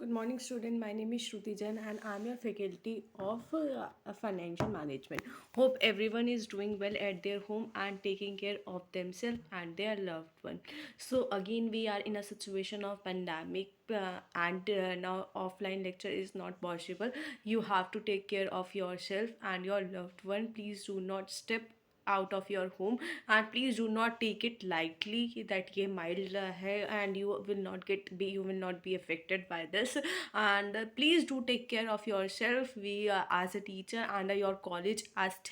Good morning, student. My name is Shruti Jain, and I'm your faculty of financial management. Hope everyone is doing well at their home and taking care of themselves and their loved one. So again, we are in a situation of pandemic, and now offline lecture is not possible. You have to take care of yourself and your loved one. Please do not step out of your home, and please do not take it lightly that ये mild है, and you will not be affected by this. And please do take care of yourself. We as a teacher and your college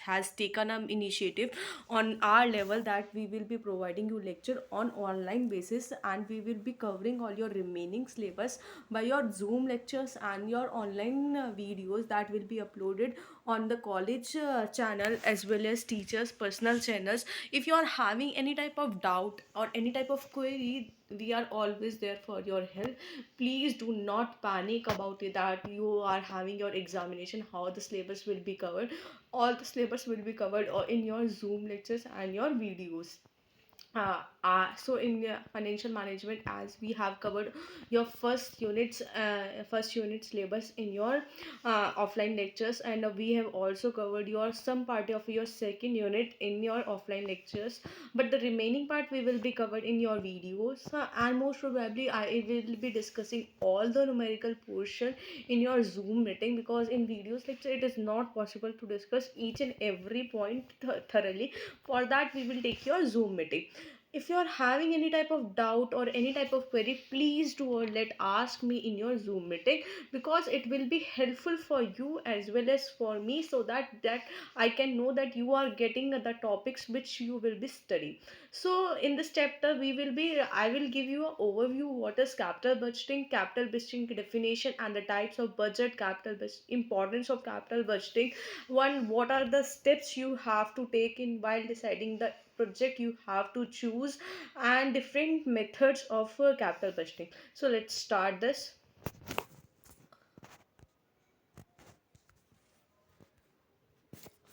has taken an initiative on our level that we will be providing you lecture on online basis, and we will be covering all your remaining syllabus by your Zoom lectures and your online videos that will be uploaded on the college channel as well as teachers personal channels. If you are having any type of doubt or any type of query, we are always there for your help. Please do not panic about it that you are having your examination, how the syllabus will be covered. All the syllabus will be covered in your Zoom lectures and your videos. So in financial management, as we have covered your first unit syllabus in your offline lectures, and we have also covered your some part of your second unit in your offline lectures, but the remaining part we will be covered in your videos, and most probably I will be discussing all the numerical portion in your Zoom meeting, because in videos lecture it is not possible to discuss each and every point thoroughly. For that we will take your Zoom meeting. If you are having any type of doubt or any type of query, please do let ask me in your Zoom meeting, because it will be helpful for you as well as for me, so that I can know that you are getting the topics which you will be studying. So in this chapter I will give you an overview what is capital budgeting definition and the types of budget, importance of capital budgeting, one, what are the steps you have to take in while deciding the project you have to choose, and different methods of capital budgeting. So let's start this.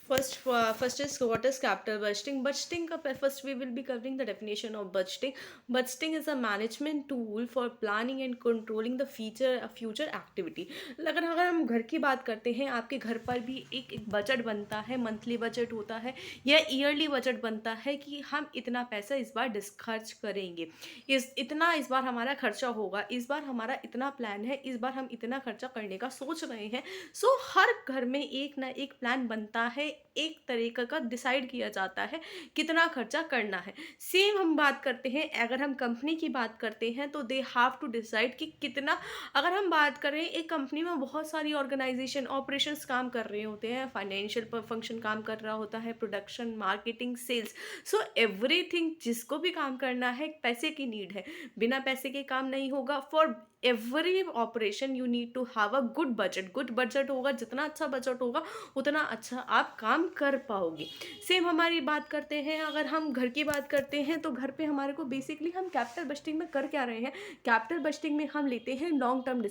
First is what is capital budgeting. First we will be covering the definition of budgeting. Budgeting is a management tool for planning and controlling the future activity. अगर हम घर की बात करते हैं, आपके घर पर भी एक बजट बनता है, मंथली बजट होता है या ईयरली बजट बनता है कि हम इतना पैसा इस बार खर्च करेंगे, इस बार हमारा खर्चा होगा, इस बार हमारा इतना प्लान है, इस बार हम इतना खर्चा करने का सोच रहे हैं. सो हर घर में एक ना एक प्लान बनता है, एक तरीके का डिसाइड किया जाता है कितना खर्चा करना है. सेम हम बात करते हैं, अगर हम कंपनी की बात करते हैं तो दे हैव टू डिसाइड कि कितना. अगर हम बात करें, एक कंपनी में बहुत सारी ऑर्गेनाइजेशन ऑपरेशंस काम कर रहे होते हैं, फाइनेंशियल फंक्शन काम कर रहा होता है, production, marketing, sales. So everything जिसको भी काम करना है, पैसे की नीड है. बिना पैसे के काम नहीं होगा. For every operation you need to have a good budget होगा. जितना अच्छा बजट होगा उतना अच्छा आप काम कर पाओगे. सेम हमारी बात करते हैं, अगर हम घर की बात करते हैं तो घर पे हमारे को बेसिकली हम कैपिटल बजटिंग में कर क्या रहे हैं. कैपिटल बजटिंग में हम लेते हैं लॉन्ग टर्म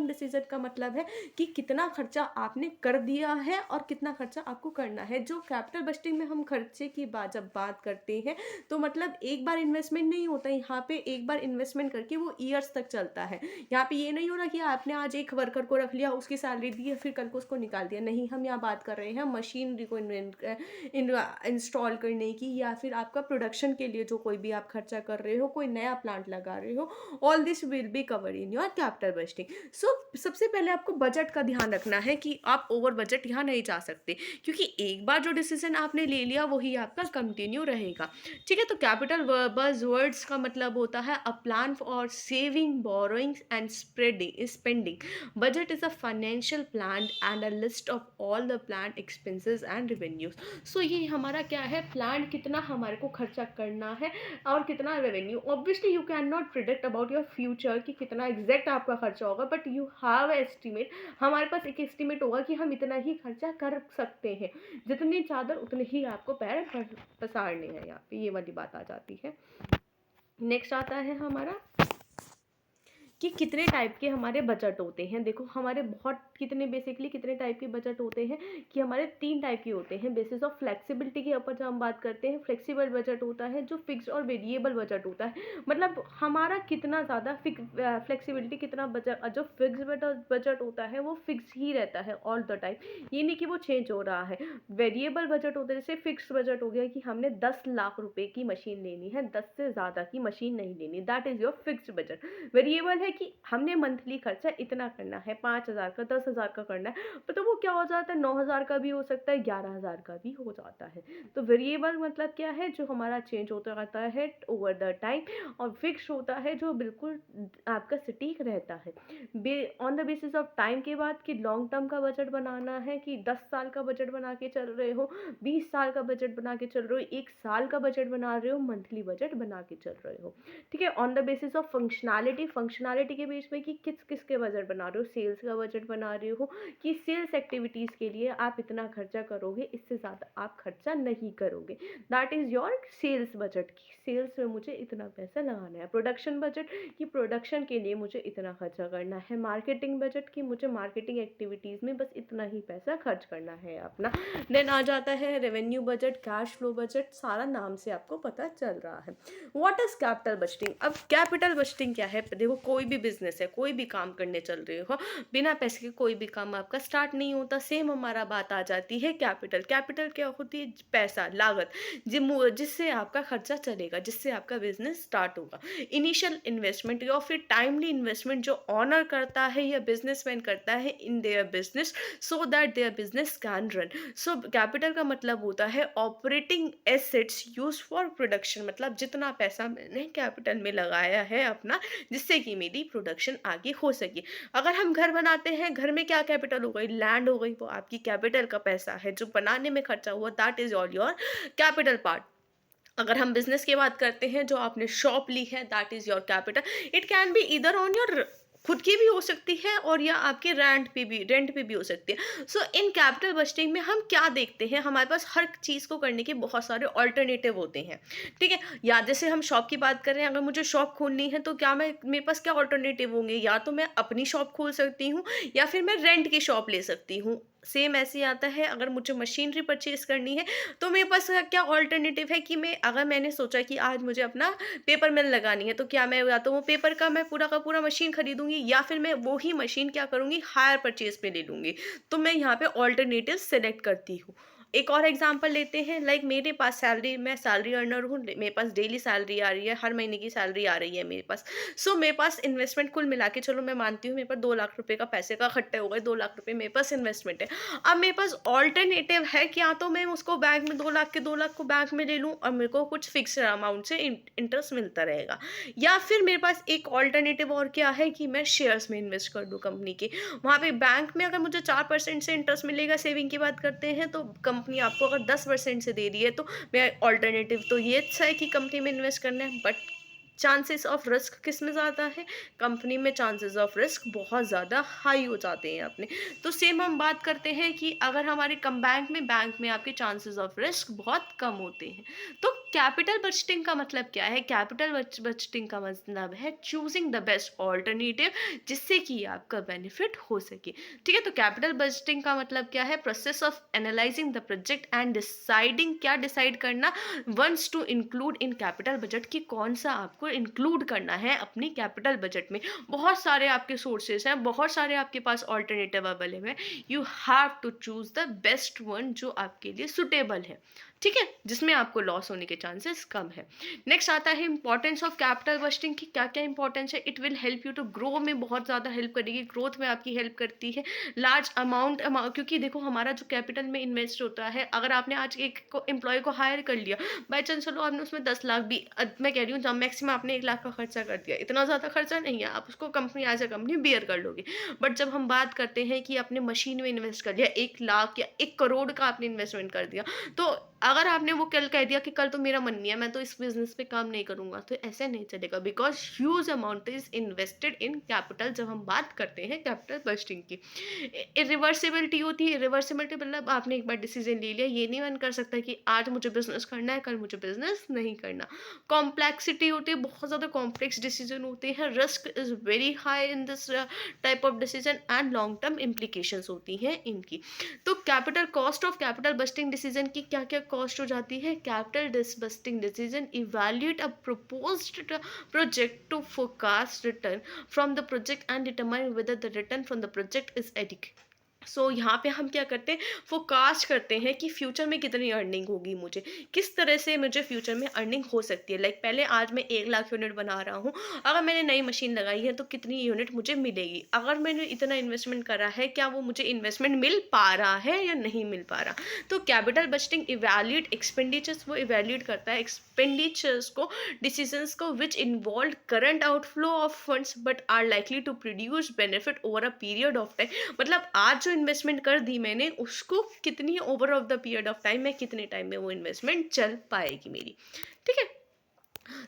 डिसीजन का मतलब है कि कितना खर्चा आपने कर दिया है और कितना खर्चा आपको करना है. जो कैपिटल बजटिंग में हम खर्चे की जब बात करते हैं तो मतलब एक बार इन्वेस्टमेंट नहीं होता. यहाँ पे एक बार इन्वेस्टमेंट करके वो ईयर्स तक चलता है. यहाँ पे ये नहीं हो रहा कि आपने आज एक वर्कर को रख लिया, उसकी सैलरी दी है, फिर कल को उसको निकाल दिया. नहीं, हम यहाँ बात कर रहे हैं मशीनरी को इंस्टॉल करने की, या फिर आपका प्रोडक्शन के लिए जो कोई भी आप खर्चा कर रहे हो, कोई नया प्लांट लगा रहे हो. All this will be cover in your capital budgeting. So सबसे पहले आपको बजट का ध्यान रखना है कि आप ओवर बजट यहाँ नहीं जा सकते, क्योंकि एक बार जो डिसीजन आपने ले लिया वही आपका कंटिन्यू रहेगा. ठीक है. तो कैपिटल बज वर्ड्स का मतलब होता है a plan for saving, borrowing and spending. Budget is a financial plan and a list of all the plan expenses and revenues. So ये हमारा क्या है, प्लान कितना हमारे को खर्चा करना है और कितना revenue. Obviously you can not predict about your future कि कितना एग्जैक्ट आपका खर्चा होगा, बट यू हैव एस्टिमेट. हमारे पास एक एस्टिमेट होगा कि हम इतना ही खर्चा कर सकते हैं. जितनी चादर उतने ही आपको पैर पसारने हैं. यहाँ पे ये वाली बात आ जाती है. नेक्स्ट आता है हमारा कि कितने टाइप के हमारे बजट होते हैं। देखो हमारे बहुत कितने बेसिकली कितने टाइप के बजट होते हैं कि हमारे 3 टाइप के होते हैं। बेसिस ऑफ फ्लेक्सिबिलिटी के ऊपर जब हम बात करते हैं, फ्लेक्सिबल बजट होता है जो फिक्स और वेरिएबल बजट होता है। मतलब हमारा कितना ज़्यादा फ्लेक्सिबिलिटी कितना बजट, जो फिक्स बजट होता है वो फिक्स ही रहता है ऑल द टाइम, ये नहीं कि वो चेंज हो रहा है। वेरिएबल बजट होता है, जैसे फिक्स बजट हो गया कि हमने 10 लाख रुपए की मशीन लेनी है, 10 से ज़्यादा की मशीन नहीं लेनी, that is your fixed budget. Variable है कि हमने मंथली खर्चा इतना करना है, 5,000 का, 10,000 का करना है, तो वो क्या हो जाता है, 9,000 का भी हो सकता है, 11,000 का भी हो जाता है। तो वेरिएबल मतलब क्या है, जो हमारा चेंज होता रहता है ओवर द टाइम। और फिक्स होता है जो बिल्कुल आपका सटीक रहता है, on the basis of time के बाद, कि लॉन्ग टर्म का बजट बनाना है, कि 10 साल का बजट बना के चल रहे हो, 20 साल का बजट बना के चल रहे हो, 1 साल का बजट बना रहे हो, मंथली बजट बना के चल रहे हो। ठीक है, on the basis of functionality के बेस पे कि किस किस के बजट बना रहे हो, सेल्स का बजट बना रहे हो कि सेल्स एक्टिविटीज़ के लिए आप इतना खर्चा करोगे, इससे ज़्यादा आप खर्चा नहीं करोगे, that is your sales budget, की सेल्स में मुझे इतना पैसा लगाना है। प्रोडक्शन बजट कि प्रोडक्शन के लिए मुझे इतना खर्चा करना है। मार्केटिंग बजट कि मुझे मार्केटिंग एक्टिविटीज़ में बस इतना ही पैसा खर्च करना है अपना। देन आ जाता है revenue budget, cash flow budget, सारा नाम से आपको पता चल रहा है। What is capital budgeting? अब कैपिटल बजटिंग क्या है? देखो कोई भी बिजनेस है, कोई भी काम करने चल रहे हो, बिना पैसे के कोई भी काम आपका स्टार्ट नहीं होता। सेम हमारा बात आ जाती है कैपिटल। कैपिटल क्या होती है? पैसा, लागत, जिससे आपका खर्चा चलेगा, जिससे आपका बिजनेस स्टार्ट होगा। इनिशियल इन्वेस्टमेंट या फिर टाइमली इन्वेस्टमेंट जो ऑनर करता है या बिजनेसमैन करता है in their business, so that their business can run. So capital का मतलब होता है operating assets use for production, मतलब जितना पैसा मैंने कैपिटल में लगाया है अपना, जिससे कि मेरी प्रोडक्शन आगे हो सके। अगर हम घर बनाते हैं, घर में क्या कैपिटल हो गई? लैंड हो गई, वो आपकी कैपिटल का पैसा है जो बनाने में खर्चा हुआ, that is all your capital part. अगर हम बिजनेस की बात करते हैं, जो आपने शॉप ली है, that is your capital. It can be इधर ऑन योर खुद की भी हो सकती है और या आपके रेंट पे भी हो सकती है। सो इन कैपिटल बजटिंग में हम क्या देखते हैं, हमारे पास हर चीज़ को करने के बहुत सारे ऑल्टरनेटिव होते हैं। ठीक है, या जैसे हम शॉप की बात कर रहे हैं, अगर मुझे शॉप खोलनी है तो क्या मैं मेरे पास क्या ऑल्टरनेटिव होंगे? या तो मैं अपनी शॉप खोल सकती हूँ, या फिर मैं रेंट की शॉप ले सकती हूँ। सेम ऐसे ही आता है, अगर मुझे मशीनरी परचेज करनी है तो मेरे पास क्या ऑल्टरनेटिव है कि अगर मैंने सोचा कि आज मुझे अपना पेपर मिल लगानी है, तो क्या मैं या तो वो पेपर का मैं पूरा का पूरा मशीन खरीदूंगी, या फिर मैं वो ही मशीन क्या करूंगी, हायर परचेज पे ले लूंगी। तो मैं यहाँ पे ऑल्टरनेटिव सेलेक्ट करती हूँ। एक और एग्जांपल लेते हैं, लाइक मेरे पास सैलरी, मैं सैलरी अर्नर हूँ, मेरे पास डेली सैलरी आ रही है, हर महीने की सैलरी आ रही है मेरे पास। सो मेरे पास इन्वेस्टमेंट कुल मिला के, चलो मैं मानती हूँ मेरे पास 2 लाख रुपए का पैसे का इकट्ठे हो गए, 2 लाख रुपए मेरे पास इन्वेस्टमेंट है। अब मेरे पास ऑल्टरनेटिव है कि या तो मैं उसको बैंक में 2 लाख के 2 लाख को बैंक में ले लूँ और मेरे को कुछ फिक्स अमाउंट से इंटरेस्ट मिलता रहेगा, या फिर मेरे पास एक ऑल्टरनेटिव और क्या है कि मैं शेयर्स में इन्वेस्ट कर दूँ कंपनी के। वहाँ पे बैंक में अगर मुझे 4% से इंटरेस्ट मिलेगा, सेविंग की बात करते हैं, तो कंपनी आपको अगर 10% से दे रही है, तो मैं ऑल्टरनेटिव तो ये अच्छा है कि कंपनी में इन्वेस्ट करना है, बट चांसेस ऑफ रिस्क किस में ज़्यादा है? कंपनी में चांसेस ऑफ रिस्क बहुत ज़्यादा हाई हो जाते हैं अपने। तो सेम हम बात करते हैं कि अगर हमारे कम बैंक में आपके चांसेस ऑफ रिस्क बहुत कम होते हैं। तो कैपिटल बजटिंग का मतलब क्या है? कैपिटल बजटिंग का मतलब है चूजिंग द बेस्ट ऑल्टरनेटिव, जिससे कि आपका बेनिफिट हो सके। ठीक है, तो कैपिटल बजटिंग का मतलब क्या है? Process of analysing the project and deciding, क्या डिसाइड करना, ones to include in capital budget, की कौन सा आपको इंक्लूड करना है अपनी कैपिटल बजट में। बहुत सारे आपके सोर्सेस हैं, बहुत सारे आपके पास ऑल्टरनेटिव अवेलेबल है, you have to choose the best one जो आपके लिए सुटेबल है। ठीक है, जिसमें आपको लॉस होने के चांसेस कम है। नेक्स्ट आता है इंपॉर्टेंस ऑफ कैपिटल बजटिंग की, क्या क्या इंपॉर्टेंस है। It will help you to grow, में बहुत ज़्यादा हेल्प करेगी, ग्रोथ में आपकी हेल्प करती है। लार्ज अमाउंट, क्योंकि देखो हमारा जो कैपिटल में इन्वेस्ट होता है, अगर आपने आज एक को एम्प्लॉय को हायर कर लिया, बाई चांस चलो आपने उसमें 10 लाख भी, मैं कह रही हूँ जब मैक्सिमम आपने 1 लाख का खर्चा कर दिया, इतना ज़्यादा खर्चा नहीं है, आप उसको company as a company bear कर लोगे। बट जब हम बात करते हैं कि आपने मशीन में इन्वेस्ट कर दिया 1 लाख या 1 करोड़ का आपने इन्वेस्टमेंट कर दिया, तो अगर आपने वो कल कह दिया कि कल तो मेरा मन नहीं है, मैं तो इस बिजनेस पे काम नहीं करूंगा, तो ऐसे नहीं चलेगा, because huge amount is invested in capital. जब हम बात करते हैं कैपिटल बस्टिंग की, इरिवर्सिबिलिटी होती है। इरिवर्सिबिलिटी मतलब आपने एक बार डिसीजन ले लिया, ये नहीं मन कर सकता कि आज मुझे बिजनेस करना है, कल मुझे बिजनेस नहीं करना। कॉम्प्लेक्सिटी होती है, बहुत ज़्यादा कॉम्प्लेक्स डिसीजन होते हैं। Risk is very high in this type of decision, and long term implications होती हैं इनकी। तो capital cost of capital budgeting decision की क्या क्या कॉस्ट हो जाती है? Capital budgeting decision evaluate a proposed project to forecast return from the project and determine whether the return from the project is adequate। सो यहाँ पे हम क्या करते हैं, फोकास्ट करते हैं कि फ्यूचर में कितनी अर्निंग होगी, मुझे किस तरह से मुझे फ्यूचर में अर्निंग हो सकती है। लाइक पहले आज मैं 1 लाख यूनिट बना रहा हूँ, अगर मैंने नई मशीन लगाई है तो कितनी यूनिट मुझे मिलेगी। अगर मैंने इतना इन्वेस्टमेंट करा है, क्या वो मुझे इन्वेस्टमेंट मिल पा रहा है या नहीं मिल पा रहा। तो कैपिटल बजटिंग इवैल्यूएट एक्सपेंडिचर्स, वो इवैल्यूएट करता है एक्सपेंडिचर्स को, डिसीजंस को which involve current outflow of funds but are likely to produce benefit over a period of time. मतलब आज जो इन्वेस्टमेंट कर दी मैंने, उसको कितनी over of the period of time में, कितने टाइम में वो इन्वेस्टमेंट चल पाएगी मेरी। ठीक है।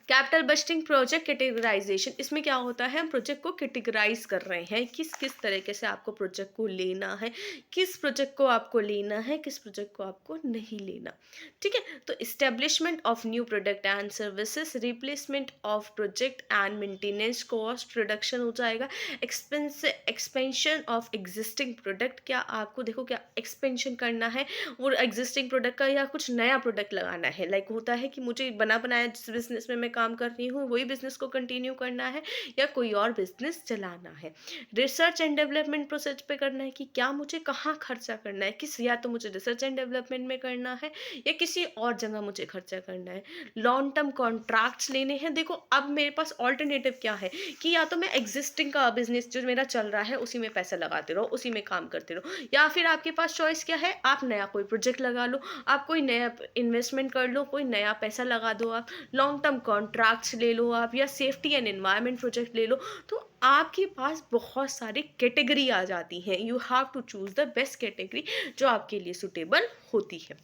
कैपिटल बजटिंग प्रोजेक्ट कैटेगराइजेशन, इसमें क्या होता है, हम प्रोजेक्ट को कैटेगराइज कर रहे हैं, किस किस तरीके से आपको प्रोजेक्ट को लेना है, किस प्रोजेक्ट को आपको लेना है, किस प्रोजेक्ट को आपको नहीं लेना। ठीक है। तो establishment of new product and services, replacement of project and maintenance cost reduction हो जाएगा। एक्सपेंशन ऑफ एग्जिस्टिंग प्रोडक्ट, क्या आपको देखो क्या एक्सपेंशन करना है वो एग्जिस्टिंग प्रोडक्ट का, या कुछ नया प्रोडक्ट लगाना है। लाइक होता है कि मुझे बना बनाया जिस बिजनेस में मैं काम कर रही हूँ वही बिजनेस को कंटिन्यू करना है, या कोई और बिजनेस चलाना है। रिसर्च एंड डेवलपमेंट प्रोसेस पे करना है कि क्या मुझे कहाँ खर्चा करना है, किस, या तो मुझे रिसर्च एंड डेवलपमेंट में करना है या किसी और जगह मुझे खर्चा करना है। लॉन्ग टर्म कॉन्ट्रैक्ट्स लेने हैं। देखो अब मेरे पास ऑल्टरनेटिव क्या है कि या तो मैं एग्जिस्टिंग का बिजनेस जो मेरा चल रहा है उसी में पैसा लगाते रहो, उसी में काम करते रहो, या फिर आपके पास चॉइस क्या है, आप नया कोई प्रोजेक्ट लगा लो, आप कोई नया इन्वेस्टमेंट कर लो, कोई नया पैसा लगा दो, आप लॉन्ग टर्म कॉन्ट्रैक्ट्स ले लो आप, या सेफ्टी एंड एनवायरनमेंट प्रोजेक्ट ले लो। तो आपके पास बहुत सारी कैटेगरी आ जाती हैं। You have to choose the best category जो आपके लिए सुटेबल होती है।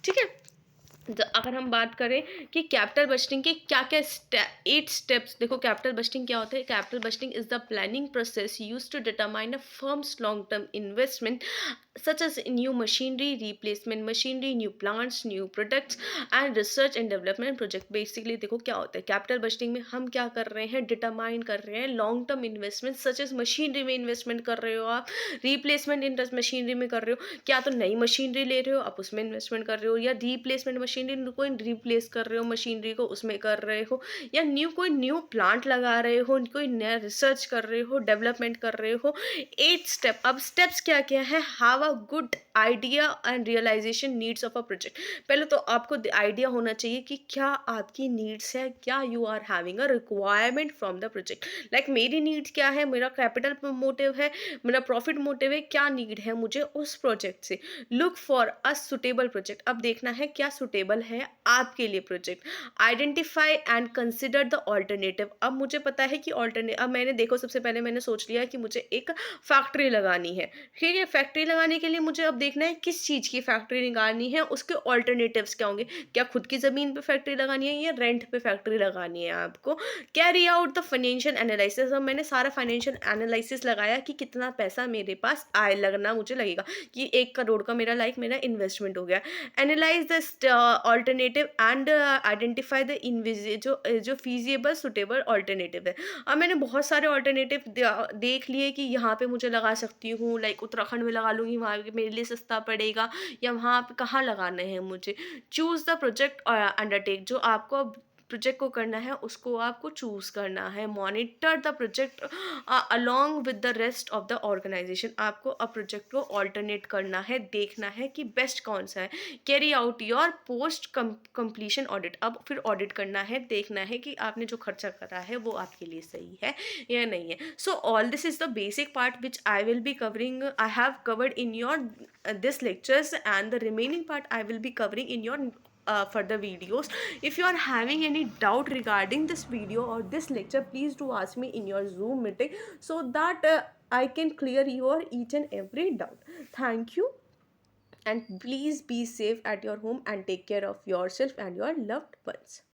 ठीक है। अगर हम बात करें कि कैपिटल बजटिंग के क्या क्या 8 स्टेप्स, देखो कैपिटल बजटिंग क्या होता है। Capital budgeting is the planning process use to determine a firm's long term investment such as new machinery, replacement machinery, new plants, new products and research and development project। Basically देखो क्या होता है capital budgeting में, हम क्या कर रहे हैं, डिटरमाइन कर रहे हैं long term investment such as machinery में इन्वेस्टमेंट कर रहे हो आप, रिप्लेसमेंट इन मशीनरी में कर रहे हो, क्या तो नई मशीनरी ले रहे हो आप उसमें इन्वेस्टमेंट कर रहे हो, या रिप्लेसमेंट मशीनरी को रिप्लेस कर रहे हो मशीनरी को उसमें कर रहे हो, या कोई न्यू प्लांट लगा रहे हो, कोई नया रिसर्च कर रहे हो, डेवलपमेंट कर रहे हो। 8 स्टेप। अब स्टेप्स क्या क्या है, have a good idea and realisation needs of a project. पहले तो आपको आइडिया होना चाहिए कि क्या आपकी नीड्स है, क्या you are having a requirement from the project. Like मेरी नीड्स क्या है, मेरा कैपिटल मोटिव है, मेरा प्रॉफिट मोटिव है, क्या नीड है मुझे उस प्रोजेक्ट से। Look for a suitable project, अब देखना है क्या सुटेबल है आपके लिए project. Identify and consider the alternative, अब मुझे पता है कि अब मैंने देखो सबसे पहले मैंने सोच लिया कि मुझे एक फैक्ट्री लगानी है। ठीक है। फैक्ट्री लगाने के लिए मुझे अब देखना है किस चीज़ की फैक्ट्री निकालनी है, उसके ऑल्टरनेटिव्स क्या होंगे, क्या खुद की ज़मीन पे फैक्ट्री लगानी है या रेंट पे फैक्ट्री लगानी है आपको। Carry out the financial analysis, अब मैंने सारा फाइनेंशियल एनालिसिस लगाया कि कितना पैसा मेरे पास आए लगना मुझे लगेगा, कि 1 करोड़ का मेरा मेरा इन्वेस्टमेंट हो गया। Analyse the alternative and identify the जो जो फीजिएबल सुटेबल ऑल्टरनेटिव है। अब मैंने बहुत सारे ऑल्टरनेटिव देख लिए कि यहाँ पे मुझे लगा सकती हूँ, लाइक उत्तराखंड में लगा लूँगी, वहाँ पे मेरे लिए सस्ता पड़ेगा, या वहाँ पे कहाँ लगाना है मुझे। चूज़ द प्रोजेक्ट अंडरटेक, जो आपको प्रोजेक्ट को करना है उसको आपको चूज करना है। Monitor the project along with the rest of the organisation, आपको अब प्रोजेक्ट को ऑल्टरनेट करना है, देखना है कि बेस्ट कौन सा है। Carry out your post completion audit, अब फिर ऑडिट करना है, देखना है कि आपने जो खर्चा करा है वो आपके लिए सही है या नहीं है। So all this is the basic part which I will be covering, I have covered in your this lectures, and the remaining part I will be covering in your further videos. If you are having any doubt regarding this video or this lecture, please do ask me in your Zoom meeting so that I can clear your each and every doubt. Thank you. And please be safe at your home and take care of yourself and your loved ones.